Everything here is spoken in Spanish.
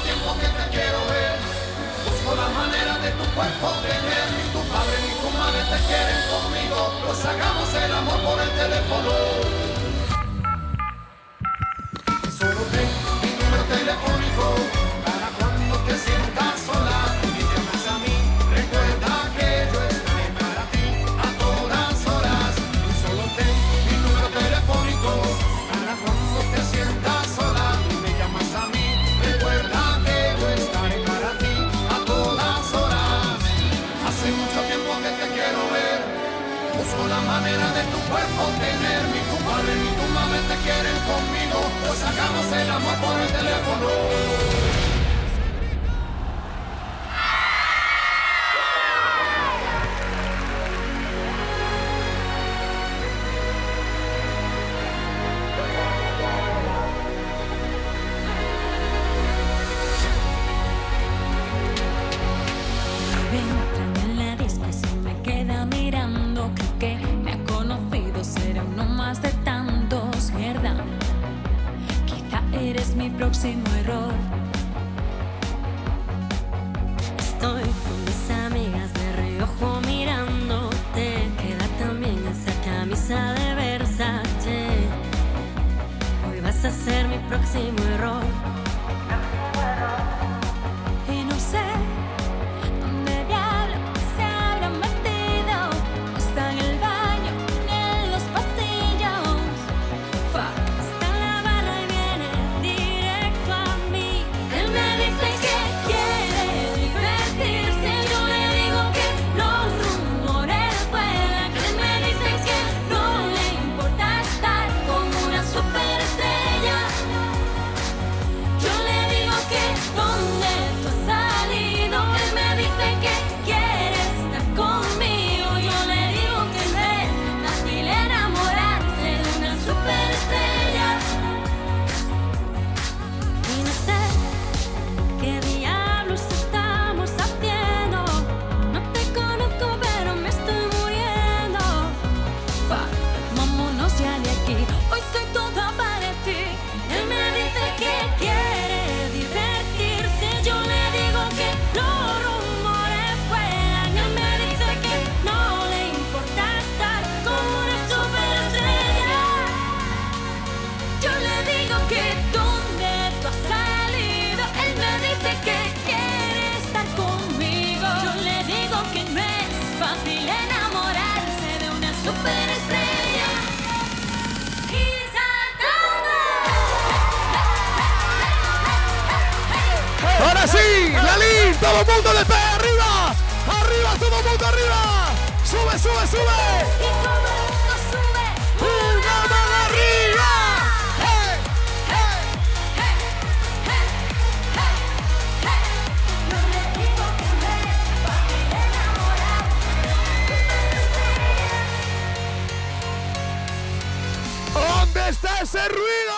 tiempo que te quiero ver. Busco la manera de tu cuerpo tener. Ni tu padre ni tu madre te quieren conmigo. Pues hagamos el amor por el teléfono. Solo ten mi número telefónico para cuando te sientas sola y me llamas a mí. Recuerda que yo estaré para ti a todas horas. Solo ten mi número telefónico para cuando te sientas sola y me llamas a mí. Recuerda que yo estaré para ti a todas horas. Hace mucho tiempo que te quiero ver. Busco la manera de tu cuerpo tener. Ni tu padre ni tu madre te quieren conmigo. Pues hagamos el amor por el teléfono. Entrando en la disco y se me queda mirando. Creo que me ha conocido, será uno más de tantos. Mierda, quizá eres mi próximo error. Estoy con mis amigas de reojo mirándote. Queda también esa camisa de Versace. Hoy vas a ser mi próximo error. Y no sé dónde diablo se habrá metido. No está en el baño ni en los pasillos. Está en la barra y viene directo a mí. Él me dice que quiere divertirse. Yo le digo que los rumores vuelan. Él me dice que no le importa estar con una superestrella. Yo le digo que ¿dónde tú has salido? Él me dice que quiere estar conmigo. Yo le digo que no es fácil enamorarse de una superestrella. Y no sé qué diablos estamos haciendo. No te conozco pero me estoy muriendo. Vámonos ya de aquí. Hoy soy toda para ti. Él me dice que quiere divertirse. Yo le digo que los rumores vuelan. Él me dice que no le importa estar con una superestrella. Yo le digo que ¿dónde tú has salido? Él me dice que quiere estar conmigo. Yo le digo que no es fácil enamorarse de una superestrella. Y saltando. Ahora sí, Lalín, todo el mundo de pie arriba. Arriba, todo el mundo arriba. Sube, sube, sube. Y todo el mundo sube. Una mano arriba. Hey, hey. Yo le digo que no es fácil enamorarse de una superestrella. ¿Dónde está ese ruido?